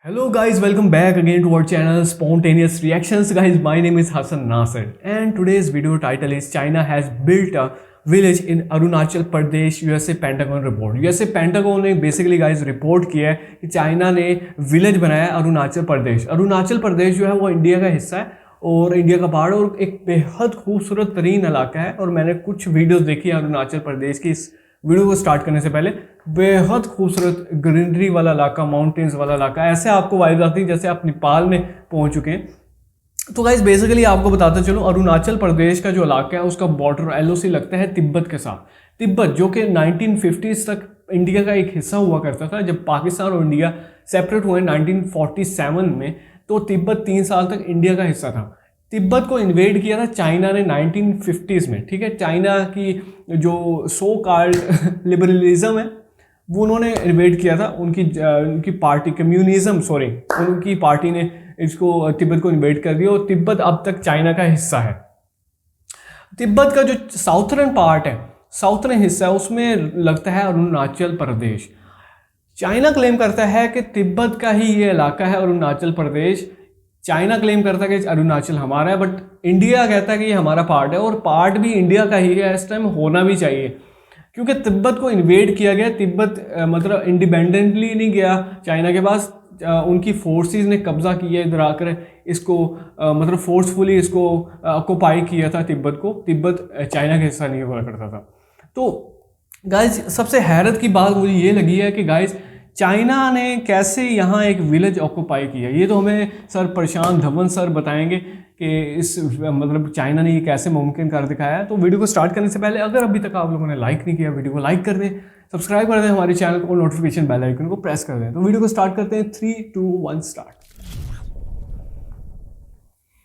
Hello guys, welcome back again to our channel Spontaneous Reactions. Guys, my name is Hassan Nasser and today's video title is China has built a village in Arunachal Pradesh USA Pentagon report. USA Pentagon ने basically guys report किया है कि China ने village बनाया है अरुणाचल प्रदेश। अरुणाचल प्रदेश जो है वो इंडिया का हिस्सा है और इंडिया का पहाड़ और एक बेहद खूबसूरत तरीन इलाका है। और मैंने कुछ वीडियोस देखी है अरुणाचल प्रदेश की। इस वीडियो को स्टार्ट करने से पहले बेहद खूबसूरत ग्रीनरी वाला इलाका, माउंटेन्स वाला इलाका, ऐसे आपको वाइब आती है जैसे आप नेपाल में पहुंच चुके हैं। तो गाइस बेसिकली आपको बताते चलो, अरुणाचल प्रदेश का जो इलाका है उसका बॉर्डर एलओसी लगता है तिब्बत के साथ। तिब्बत जो कि 1950s तक इंडिया का एक हिस्सा हुआ करता था। जब पाकिस्तान और इंडिया सेपरेट हुए 1947 में, तो तिब्बत 3 साल तक इंडिया का हिस्सा था। तिब्बत को इन्वेड किया था चाइना ने 1950s में, ठीक है। चाइना की जो सो कॉल्ड लिबरलिज्म है वो उन्होंने इन्वेड किया था। उनकी पार्टी उनकी पार्टी ने इसको तिब्बत को इन्वेड कर दिया और तिब्बत अब तक चाइना का हिस्सा है। तिब्बत का जो साउथर्न पार्ट है, साउथर्न हिस्सा है, उसमें लगता है अरुणाचल प्रदेश। चाइना क्लेम करता है कि तिब्बत का ही ये इलाका है अरुणाचल प्रदेश। चाइना क्लेम करता है कि अरुणाचल हमारा है, बट इंडिया कहता है कि ये हमारा पार्ट है और पार्ट भी इंडिया का ही है। इस टाइम होना भी चाहिए क्योंकि तिब्बत को इन्वेड किया गया। तिब्बत मतलब इंडिपेंडेंटली नहीं गया चाइना के पास। उनकी फोर्सेस ने कब्जा किया इधर आकर, इसको मतलब फोर्सफुली इसको ऑक्युपाई किया था तिब्बत को। तिब्बत चाइना का हिस्सा नहीं हुआ करता था। तो गाइज सबसे हैरत की बात मुझे ये लगी है कि गाइज चाइना ने कैसे यहाँ एक विलेज ऑक्युपाई किया। ये तो हमें सर प्रशांत धवन सर बताएंगे कि इस मतलब चाइना ने ये कैसे मुमकिन कर दिखाया है। तो वीडियो को स्टार्ट करने से पहले अगर अभी तक आप लोगों ने लाइक नहीं किया, वीडियो को लाइक कर दें, सब्सक्राइब कर दें हमारे चैनल को, नोटिफिकेशन बेल आइकन को प्रेस कर दें। तो वीडियो को स्टार्ट करते हैं। 3, 2, 1 स्टार्ट।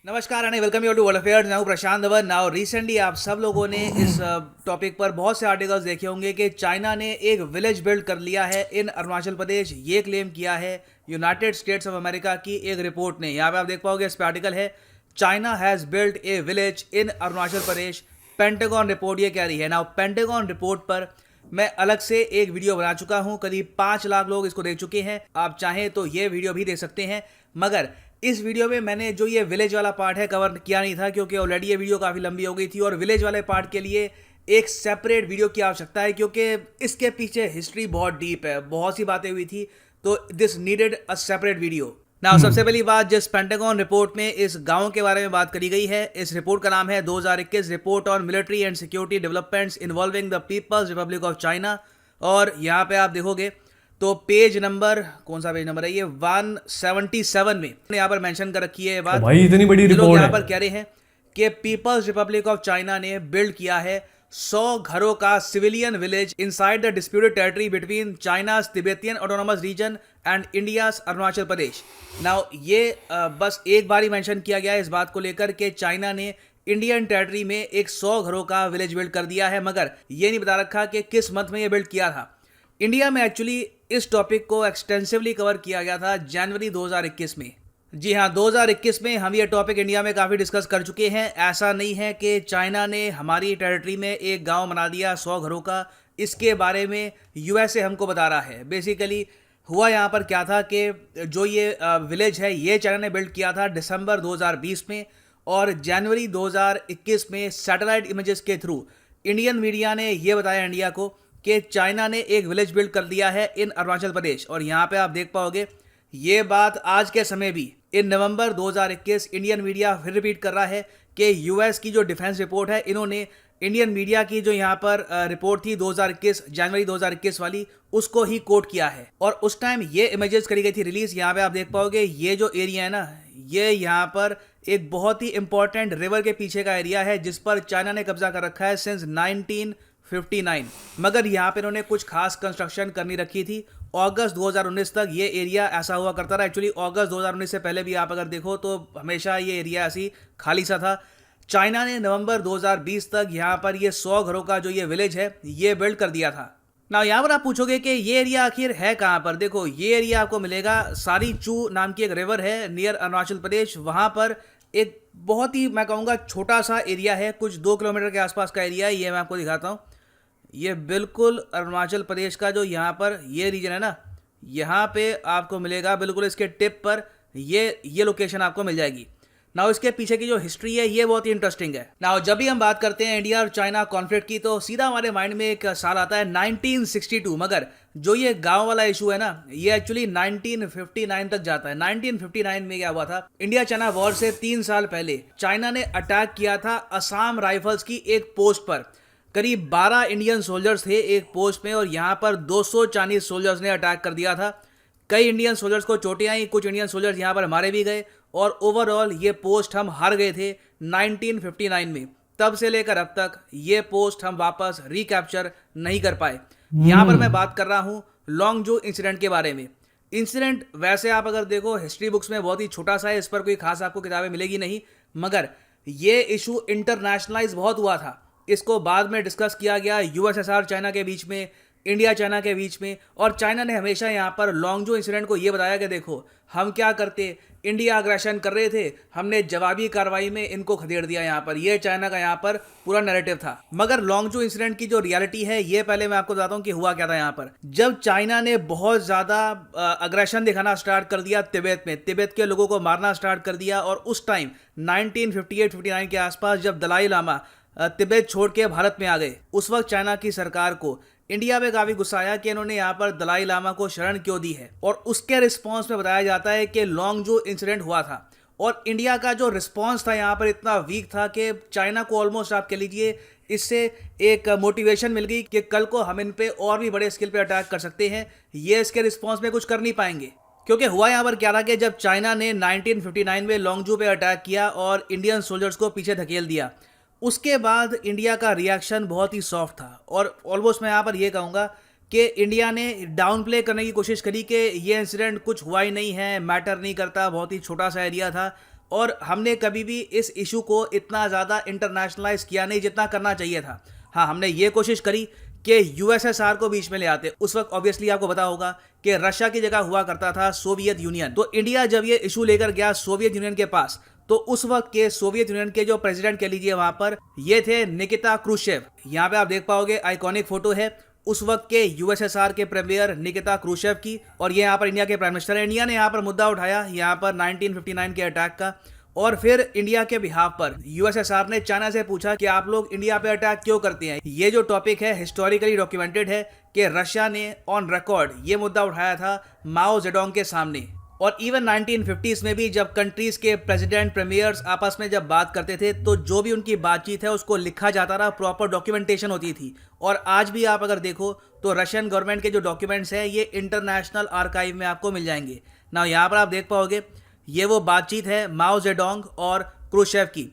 नमस्कार and welcome you to world affairs. Now Prashant Dhawan. Now recently आप सब लोगों ने इस टॉपिक पर बहुत से आर्टिकल्स देखे होंगे कि चाइना ने एक विलेज बिल्ड कर लिया है इन अरुणाचल प्रदेश। ये क्लेम किया है यूनाइटेड स्टेट्स ऑफ अमेरिका की एक रिपोर्ट ने। यहाँ पे आप देख पाओगे इस पे आर्टिकल है, China has build a village in Arunachal Pradesh. Pentagon report ये कह रही है। नाउ पेंटागन रिपोर्ट पर मैं अलग से एक वीडियो बना चुका हूँ, करीब 5 लाख लोग इसको देख चुके हैं। आप चाहें तो ये वीडियो भी देख सकते हैं, मगर इस वीडियो में मैंने जो ये विलेज वाला पार्ट है कवर किया नहीं था क्योंकि ऑलरेडी ये वीडियो काफ़ी लंबी हो गई थी और विलेज वाले पार्ट के लिए एक सेपरेट वीडियो की आवश्यकता है क्योंकि इसके पीछे हिस्ट्री बहुत डीप है, बहुत सी बातें हुई थी, तो this needed a separate video. ना सबसे पहली बात, जिस पेंटागन रिपोर्ट में इस गांव के बारे में बात करी गई है, इस रिपोर्ट का नाम है 2021 report on military and security developments involving the People's Republic of China. और यहाँ पे आप देखोगे तो पेज नंबर, कौन सा पेज नंबर है ये, 177 में यहाँ पर मेंशन कर रखी है ये बात। भाई इतनी बड़ी रिपोर्ट है। यहाँ पर कह रहे हैं कि पीपल्स रिपब्लिक ऑफ चाइना ने बिल्ड किया है 100 घरों का civilian village inside the disputed territory between China's Tibetan autonomous region and India's Arunachal Pradesh. Now ये बस एक बार ही मेंशन किया गया है इस बात को लेकर कि चाइना ने इंडियन टेरिटरी में एक 100 घरों का विलेज बिल्ड कर दिया है, मगर ये नहीं बता रखा कि किस मंथ में ये बिल्ड किया था। इंडिया में एक्चुअली इस टॉपिक को एक्सटेंसिवली कवर किया गया था जनवरी 2021 में। जी हाँ, 2021 में हम ये टॉपिक इंडिया में काफ़ी डिस्कस कर चुके हैं। ऐसा नहीं है कि चाइना ने हमारी टेरिटरी में एक गांव बना दिया 100 घरों का, इसके बारे में यूएसए हमको बता रहा है। बेसिकली हुआ यहाँ पर क्या था कि जो ये विलेज है ये चाइना ने बिल्ड किया था दिसंबर 2020 में, और जनवरी 2021 में सैटेलाइट इमेजेस के थ्रू इंडियन मीडिया ने ये बताया इंडिया को कि चाइना ने एक विलेज बिल्ड कर दिया है इन अरुणाचल प्रदेश। और यहाँ पे आप देख पाओगे ये बात आज के समय भी इन नवंबर 2021 इंडियन मीडिया फिर रिपीट कर रहा है कि यूएस की जो डिफेंस रिपोर्ट है, इन्होंने इंडियन मीडिया की जो यहाँ पर रिपोर्ट थी 2021 जनवरी 2021 वाली, उसको ही कोट किया है। और उस टाइम ये इमेजेस करी गई थी रिलीज। यहाँ पे आप देख पाओगे ये जो एरिया है ना, ये यहाँ पर एक बहुत ही इंपॉर्टेंट रिवर के पीछे का एरिया है जिस पर चाइना ने कब्जा कर रखा है सिंस 1959। मगर यहाँ पे इन्होंने कुछ खास कंस्ट्रक्शन करनी रखी थी। अगस्त 2019 तक ये एरिया ऐसा हुआ करता रहा। एक्चुअली अगस्त 2019 से पहले भी आप अगर देखो तो हमेशा ये एरिया ऐसी खाली सा था। चाइना ने नवंबर 2020 तक यहाँ पर ये 100 घरों का जो ये विलेज है ये बिल्ड कर दिया था। ना यहाँ पर आप पूछोगे कि ये एरिया आखिर है कहाँ पर। देखो ये एरिया आपको मिलेगा, सारी चू नाम की एक रिवर है नियर अरुणाचल प्रदेश। वहाँ पर एक बहुत ही मैं कहूँगा छोटा सा एरिया है, कुछ 2 किलोमीटर के आसपास का एरिया है। ये मैं आपको दिखाता हूँ। ये बिल्कुल अरुणाचल प्रदेश का जो यहाँ पर ये रीजन है ना, यहाँ पे आपको मिलेगा बिल्कुल इसके टिप पर ये लोकेशन आपको मिल जाएगी। नाउ इसके पीछे की जो हिस्ट्री है ये बहुत ही इंटरेस्टिंग है। नाउ जब भी हम बात करते हैं इंडिया और चाइना कॉन्फ्लिक्ट की तो सीधा हमारे माइंड में एक साल आता है 1962, मगर जो ये गांव वाला इशू है ना ये एक्चुअली 1959 तक जाता है। 1959 में क्या हुआ था, इंडिया चाइना वॉर से 3 साल पहले चाइना ने अटैक किया था असम राइफल्स की एक पोस्ट पर। करीब 12 इंडियन सोल्जर्स थे एक पोस्ट में और यहाँ पर 200 चाइनीज सोल्जर्स ने अटैक कर दिया था। कई इंडियन सोल्जर्स को चोटें आई, कुछ इंडियन सोल्जर्स यहाँ पर मारे भी गए और ओवरऑल ये पोस्ट हम हार गए थे 1959 में। तब से लेकर अब तक ये पोस्ट हम वापस रिकैप्चर नहीं कर पाए। यहाँ पर मैं बात कर रहा हूँ लॉन्गजू इंसिडेंट के बारे में। इंसिडेंट वैसे आप अगर देखो हिस्ट्री बुक्स में बहुत ही छोटा सा है, इस पर कोई खास आपको किताबें मिलेगी नहीं, मगर ये इशू इंटरनेशनलाइज बहुत हुआ था। इसको बाद में डिस्कस किया गया यूएसएसआर चाइना के बीच में, इंडिया चाइना के बीच में, और चाइना ने हमेशा यहाँ पर लॉन्गजू इंसिडेंट को ये बताया कि देखो हम क्या करते, इंडिया अग्रेशन कर रहे थे, हमने जवाबी कार्रवाई में इनको खदेड़ दिया। यहाँ पर ये चाइना का यहाँ पर पूरा नैरेटिव था। मगर लॉन्गजू इंसिडेंट की जो रियलिटी है ये पहले मैं आपको बताता हूँ कि हुआ क्या था। यहाँ पर जब चाइना ने बहुत ज्यादा अग्रेशन दिखाना स्टार्ट कर दिया तिब्बत में, तिब्बत के लोगों को मारना स्टार्ट कर दिया, और उस टाइम 1958-59 के आसपास जब दलाई लामा तिब्बत छोड़ के भारत में आ गए, उस वक्त चाइना की सरकार को इंडिया पे काफी गुस्सा आया कि इन्होंने यहाँ पर दलाई लामा को शरण क्यों दी है, और उसके रिस्पॉन्स में बताया जाता है कि लॉन्गजू इंसिडेंट हुआ था। और इंडिया का जो रिस्पॉन्स था यहाँ पर इतना वीक था कि चाइना को ऑलमोस्ट आप कह लीजिए इससे एक मोटिवेशन मिल गई कि कल को हम इन पे और भी बड़े स्केल पे अटैक कर सकते हैं, ये इसके रिस्पॉन्स में कुछ कर नहीं पाएंगे। क्योंकि हुआ यहाँ पर क्या था कि जब चाइना ने 1959 में लॉन्गजू पे अटैक किया और इंडियन सोल्जर्स को पीछे धकेल दिया, उसके बाद इंडिया का रिएक्शन बहुत ही सॉफ्ट था। और ऑलमोस्ट मैं यहाँ पर ये कहूँगा कि इंडिया ने डाउन प्ले करने की कोशिश करी कि ये इंसिडेंट कुछ हुआ ही नहीं है, मैटर नहीं करता, बहुत ही छोटा सा एरिया था, और हमने कभी भी इस इशू को इतना ज़्यादा इंटरनेशनलाइज किया नहीं जितना करना चाहिए था। हाँ, हमने ये कोशिश करी कि यूएसएसआर को बीच में ले आते। उस वक्त ऑब्वियसली आपको पता होगा कि रशिया की जगह हुआ करता था सोवियत यूनियन। तो इंडिया जब ये इशू लेकर गया सोवियत यूनियन के पास, तो उस वक्त के सोवियत यूनियन के जो प्रेसिडेंट कह लीजिए वहां पर ये थे निकिता क्रूशेव। यहाँ पे आप देख पाओगे आइकॉनिक फोटो है उस वक्त के यूएसएसआर के प्रीमियर निकिता क्रूशेव की, और ये यहाँ पर इंडिया के प्राइम मिनिस्टर है। इंडिया ने यहाँ पर मुद्दा उठाया यहाँ पर 1959 के अटैक का, और फिर इंडिया के बिहाफ पर यूएसएसआर ने चाइना से पूछा कि आप लोग इंडिया पे अटैक क्यों करते हैं। ये जो टॉपिक है हिस्टोरिकली डॉक्यूमेंटेड है कि रशिया ने ऑन रिकॉर्ड ये मुद्दा उठाया था माओ जेडोंग के सामने। और इवन 1950s में भी जब कंट्रीज के प्रेसिडेंट प्रीमियर्स आपस में जब बात करते थे तो जो भी उनकी बातचीत है उसको लिखा जाता रहा, प्रॉपर डॉक्यूमेंटेशन होती थी। और आज भी आप अगर देखो तो रशियन गवर्नमेंट के जो डॉक्यूमेंट्स हैं ये इंटरनेशनल आर्काइव में आपको मिल जाएंगे ना। यहाँ पर आप देख पाओगे ये वो बातचीत है माओ जेडोंग और क्रूशेव की।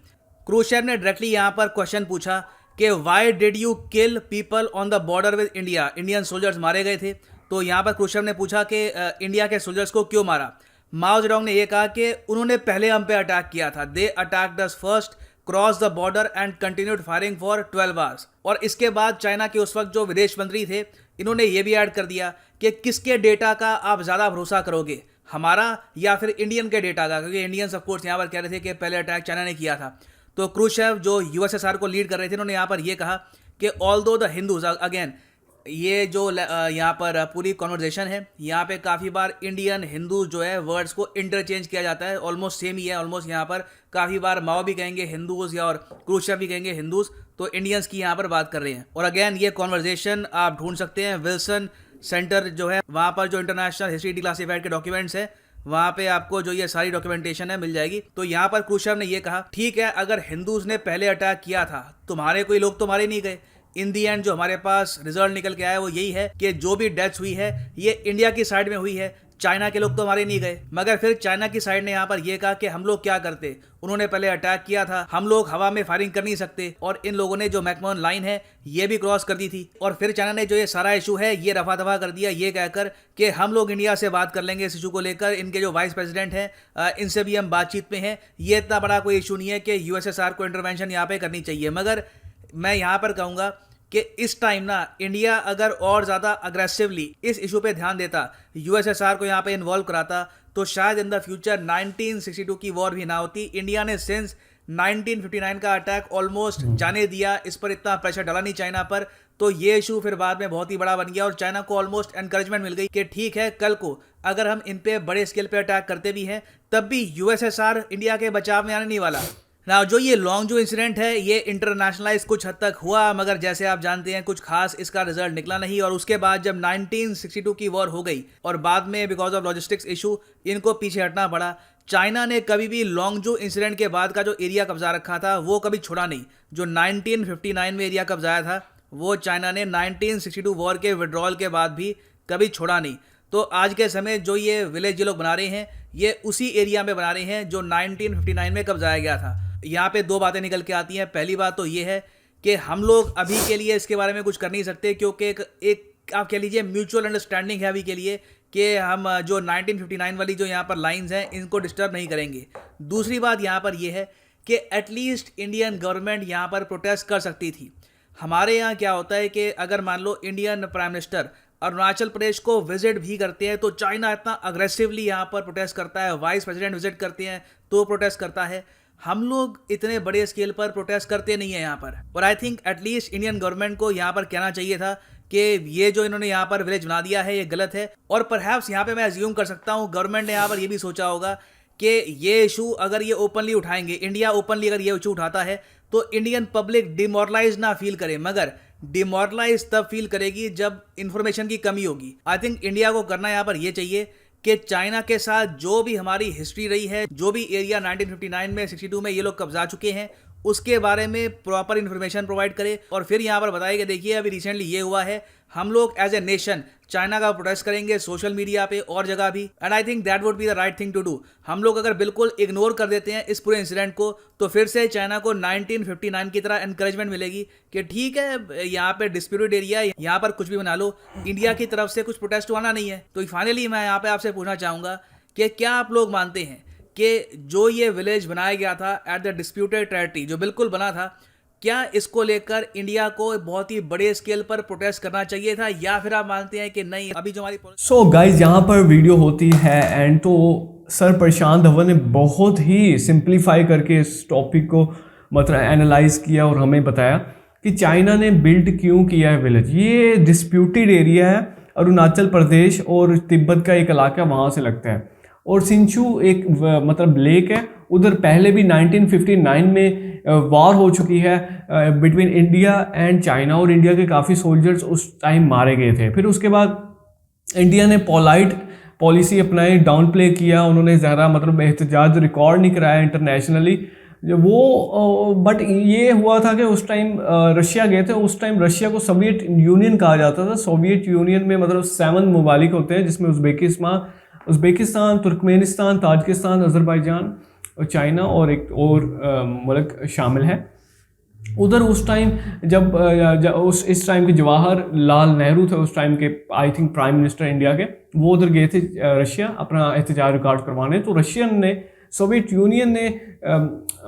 क्रूशेव ने डायरेक्टली यहाँ पर क्वेश्चन पूछा कि why did you kill people on the border with India. Indian soldiers मारे गए थे, तो यहाँ पर क्रूशेव ने पूछा कि इंडिया के सोल्जर्स को क्यों मारा। माओ जेडोंग ने यह कहा कि उन्होंने पहले हम पे अटैक किया था, they attacked us first, cross the border and continued firing for 12 hours. और इसके बाद चाइना के उस वक्त जो विदेश मंत्री थे इन्होंने ये भी ऐड कर दिया कि किसके डेटा का आप ज़्यादा भरोसा करोगे, हमारा या फिर इंडियन के डेटा का, क्योंकि इंडियंस ऑफ कोर्स यहाँ पर कह रहे थे कि पहले अटैक चाइना ने किया था। तो क्रूशेव जो यूएसएसआर को लीड कर रहे थे उन्होंने यहाँ पर यह कहा कि ऑल्दो द हिंदूज, अगेन ये जो यहाँ पर पूरी कॉन्वर्जेशन है यहाँ पे काफ़ी बार इंडियन हिंदू जो है वर्ड्स को इंटरचेंज किया जाता है, ऑलमोस्ट सेम ही है। ऑलमोस्ट यहाँ पर काफ़ी बार माओ भी कहेंगे हिंदूज या और क्रूशेव भी कहेंगे हिंदूज, तो इंडियंस की यहाँ पर बात कर रहे हैं। और अगेन ये कॉन्वर्जेशन आप ढूंढ सकते हैं विल्सन सेंटर जो है वहाँ पर, जो इंटरनेशनल हिस्ट्री डिक्लासिफाइड के डॉक्यूमेंट्स है वहाँ पे आपको जो ये सारी डॉक्यूमेंटेशन है मिल जाएगी। तो यहाँ पर क्रूशेव ने ये कहा ठीक है, अगर हिंदूज ने पहले अटैक किया था तुम्हारे कोई लोग तो मारे नहीं गए। इन दी एंड जो हमारे पास रिजल्ट निकल के आया वो यही है कि जो भी डेथ्स हुई है ये इंडिया की साइड में हुई है, चाइना के लोग तो मारे नहीं गए। मगर फिर चाइना की साइड ने यहाँ पर यह कहा कि हम लोग क्या करते, उन्होंने पहले अटैक किया था, हम लोग हवा में फायरिंग कर नहीं सकते, और इन लोगों ने जो मैकमोहन लाइन है ये भी क्रॉस कर दी थी। और फिर चाइना ने जो ये सारा इशू है ये रफा दफा कर दिया ये कहकर कि हम लोग इंडिया से बात कर लेंगे इस इशू को लेकर, इनके जो वाइस प्रेसिडेंट हैं इनसे भी हम बातचीत में हैं, ये इतना बड़ा कोई इशू नहीं है कि यूएसएसआर को इंटरवेंशन यहाँ पे करनी चाहिए। मगर मैं यहाँ पर कहूँगा कि इस टाइम ना इंडिया अगर और ज़्यादा अग्रेसिवली इस इशू पे ध्यान देता, यूएसएसआर को यहाँ पे इन्वॉल्व कराता, तो शायद इन द फ्यूचर 1962 की वॉर भी ना होती। इंडिया ने सिंस 1959 का अटैक ऑलमोस्ट जाने दिया, इस पर इतना प्रेशर डाला नहीं चाइना पर, तो ये इशू फिर बाद में बहुत ही बड़ा बन गया और चाइना को ऑलमोस्ट एनकरेजमेंट मिल गई कि ठीक है, कल को अगर हम इन पे बड़े स्केल पे अटैक करते भी हैं तब भी यूएसएसआर इंडिया के बचाव में आने नहीं वाला। ना जो ये लॉन्गजू इंसिडेंट है ये इंटरनेशनलाइज कुछ हद तक हुआ, मगर जैसे आप जानते हैं कुछ खास इसका रिजल्ट निकला नहीं। और उसके बाद जब 1962 की वॉर हो गई और बाद में बिकॉज ऑफ लॉजिस्टिक्स इशू इनको पीछे हटना पड़ा, चाइना ने कभी भी लॉन्गजू इंसिडेंट के बाद का जो एरिया कब्जा रखा था वो कभी छोड़ा नहीं। जो 1959 में एरिया कब्जाया था वो चाइना ने 1962 वॉर के विड्रॉल के बाद भी कभी छोड़ा नहीं। तो आज के समय जो ये विलेज ये लोग बना रहे हैं ये उसी एरिया में बना रहे हैं जो 1959 में कब्जाया गया था। यहाँ पे दो बातें निकल के आती हैं। पहली बात तो ये है कि हम लोग अभी के लिए इसके बारे में कुछ कर नहीं सकते क्योंकि एक आप कह लीजिए म्यूचुअल अंडरस्टैंडिंग है अभी के लिए कि हम जो 1959 वाली जो यहाँ पर लाइंस हैं इनको डिस्टर्ब नहीं करेंगे। दूसरी बात यहाँ पर यह है कि एटलीस्ट इंडियन गवर्नमेंट यहाँ पर प्रोटेस्ट कर सकती थी। हमारे यहाँ क्या होता है कि अगर मान लो Indian prime minister Arunachal Pradesh को विजिट भी करते हैं तो चाइना इतना अग्रेसिवली यहाँ पर प्रोटेस्ट करता है, वाइस प्रेसिडेंट विजिट करते हैं तो प्रोटेस्ट करता है। हम लोग इतने बड़े स्केल पर प्रोटेस्ट करते नहीं है यहाँ पर। और I think at least Indian government को यहाँ पर कहना चाहिए था कि ये जो इन्होंने यहाँ पर विलेज बना दिया है ये गलत है। और परहैप्स यहाँ पे मैं अज्यूम कर सकता हूँ गवर्नमेंट ने यहाँ पर ये भी सोचा होगा कि ये इशू अगर ये ओपनली उठाएंगे, इंडिया ओपनली अगर ये इशू उठाता है तो इंडियन पब्लिक डिमोरलाइज ना फील करे, मगर डिमोरलाइज तब फील करेगी जब इंफॉर्मेशन की कमी होगी। आई थिंक इंडिया को करना यहाँ पर ये चाहिए कि चाइना के साथ जो भी हमारी हिस्ट्री रही है, जो भी एरिया 1959 में 62 में ये लोग कब्जा चुके हैं उसके बारे में प्रॉपर इन्फॉर्मेशन प्रोवाइड करे और फिर यहाँ पर बताए कि देखिए अभी रिसेंटली ये हुआ है, हम लोग एज ए नेशन चाइना का प्रोटेस्ट करेंगे सोशल मीडिया पे और जगह भी। And I think that would be the right thing to do. हम लोग अगर बिल्कुल इग्नोर कर देते हैं इस पूरे इंसिडेंट को तो फिर से चाइना को 1959 की तरह एनकरेजमेंट मिलेगी कि ठीक है यहाँ पे डिस्प्यूटेड एरिया, यहाँ पर कुछ भी बना लो, इंडिया की तरफ से कुछ प्रोटेस्ट आना नहीं है। तो फाइनली मैं यहाँ पे आपसे पूछना चाहूँगा कि क्या आप लोग मानते हैं कि जो ये विलेज बनाया गया था एट द डिस्प्यूटेड टेरिटरी जो बिल्कुल बना था, क्या इसको लेकर इंडिया को बहुत ही बड़े स्केल पर प्रोटेस्ट करना चाहिए था या फिर आप मानते हैं कि नहीं अभी जो हमारी सो गाइज यहाँ पर वीडियो होती है एंड तो सर प्रशांत धवन ने बहुत ही सिंप्लीफाई करके इस टॉपिक को मतलब एनालाइज किया और हमें बताया कि चाइना ने बिल्ड क्यों किया है विलेज। ये डिस्प्यूटेड एरिया है, अरुणाचल प्रदेश और तिब्बत का एक इलाका वहाँ से लगता है और सिंचू एक मतलब लेक है, उधर पहले भी 1959 में वार हो चुकी है बिटवीन इंडिया एंड चाइना और इंडिया के काफ़ी सोल्जर्स उस टाइम मारे गए थे। फिर उसके बाद इंडिया ने पोलाइट पॉलिसी अपनाई, डाउन प्ले किया, उन्होंने ज़्यादा मतलब एहतजाज रिकॉर्ड नहीं कराया इंटरनेशनली वो। बट ये हुआ था कि उस टाइम रशिया गए थे, उस टाइम रशिया को सोवियत यूनियन कहा जाता था। सोवियत यूनियन में मतलब 7 ममालिक होते हैं जिसमें उज़्बेकिस्तान, तुर्कमेनिस्तान, ताजिकिस्तान, अज़रबैजान और चाइना और एक और मुल्क शामिल है। उधर उस टाइम जब इस टाइम के जवाहरलाल नेहरू थे उस टाइम के I think prime minister India के, वो उधर गए थे रशिया अपना एहतजाज रिकॉर्ड करवाने। तो रशियन ने सोवियत यूनियन ने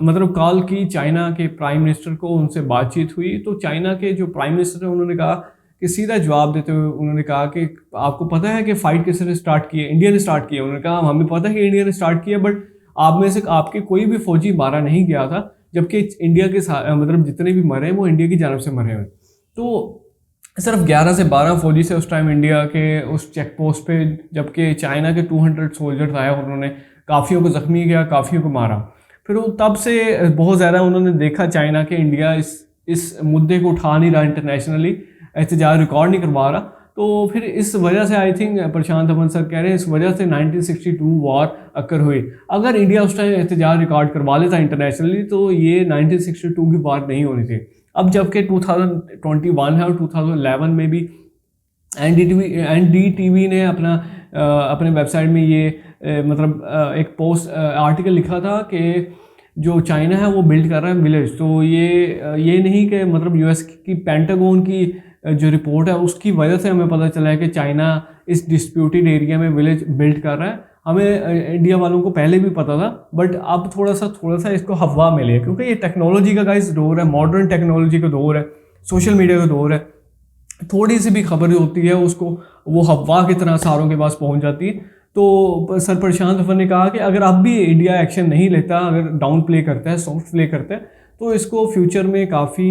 मतलब कॉल की चाइना के प्राइम मिनिस्टर को, उनसे बातचीत हुई तो चाइना के जो प्राइम मिनिस्टर हैं उन्होंने कहा कि सीधा जवाब देते हुए उन्होंने कहा कि आपको पता है कि फ़ाइट किसने स्टार्ट की है? इंडिया ने स्टार्ट किया। उन्होंने कहा हमें पता है कि इंडिया ने स्टार्ट किया, बट आप में से आपके कोई भी फौजी मारा नहीं गया था, जबकि इंडिया के मतलब जितने भी मरे हैं वो इंडिया की जानब से मरे हुए। तो सिर्फ 11 से 12 फौजी से उस टाइम इंडिया के उस चेक पोस्ट पे, जबकि चाइना के 200 सोल्जर्स आए और उन्होंने काफ़ियों को ज़ख्मी किया, काफ़ियों को मारा। फिर तब से बहुत ज़्यादा उन्होंने देखा चाइना के इंडिया इस मुद्दे को उठा नहीं रहा, इंटरनेशनली एहतजाज रिकॉर्ड नहीं करवा रहा। तो फिर इस वजह से I think Prashant Dhawan sir कह रहे हैं इस वजह से 1962 वॉर अकर हुई। अगर इंडिया उस टाइम एहतजाज रिकॉर्ड करवा लेता इंटरनेशनली तो ये 1962 की वॉर नहीं होनी थी। अब जबकि 2021 है और 2011 में भी एनडीटीवी ने अपने वेबसाइट में ये मतलब एक पोस्ट आर्टिकल लिखा था कि जो चाइना है वो बिल्ड कर रहा है विलेज। तो ये नहीं कि मतलब यूएस की पेंटागन की जो रिपोर्ट है उसकी वजह से हमें पता चला है कि चाइना इस डिस्प्यूटेड एरिया में विलेज बिल्ड कर रहा है। हमें इंडिया वालों को पहले भी पता था, बट अब थोड़ा सा इसको हवा मिले क्योंकि ये टेक्नोलॉजी का गाइस दौर है, मॉडर्न टेक्नोलॉजी का दौर है, सोशल मीडिया का दौर है। थोड़ी सी भी खबर होती है उसको वो हवा की तरह सारों के पास पहुंच जाती है। तो सर प्रशांत धवन ने कहा कि अगर अब भी इंडिया एक्शन नहीं लेता, अगर डाउन प्ले करता है, सॉफ्ट प्ले करता है, तो इसको फ्यूचर में काफ़ी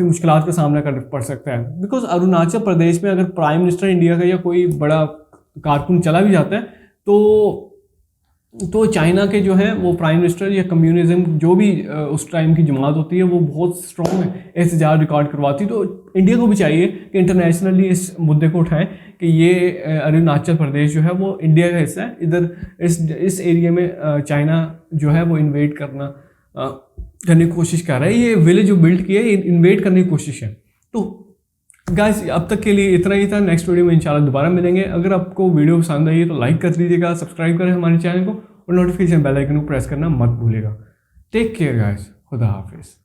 मुश्किलात का सामना कर पड़ सकता है। बिकॉज अरुणाचल प्रदेश में अगर प्राइम मिनिस्टर इंडिया का या कोई बड़ा कारकुन चला भी जाता है तो चाइना के जो है वो प्राइम मिनिस्टर या कम्युनिज्म जो भी उस टाइम की जमात होती है वो बहुत स्ट्रॉन्ग एहतजाज रिकॉर्ड करवाती। तो इंडिया को भी चाहिए कि इंटरनेशनली इस मुद्दे को उठाएं कि ये अरुणाचल प्रदेश जो है वो इंडिया का हिस्सा है। इधर इस एरिया में चाइना जो है वो इन्वेड करने की कोशिश कर रहा है। ये विलेज जो बिल्ड किया है इन्वेड करने की कोशिश है। तो गाइस अब तक के लिए इतना ही था। नेक्स्ट वीडियो में इंशाल्लाह दोबारा मिलेंगे। अगर आपको वीडियो पसंद आई है तो लाइक कर दीजिएगा, सब्सक्राइब करें हमारे चैनल को और नोटिफिकेशन बेल आइकन को प्रेस करना मत भूलिएगा। टेक केयर गाइस, खुदा हाफिज़।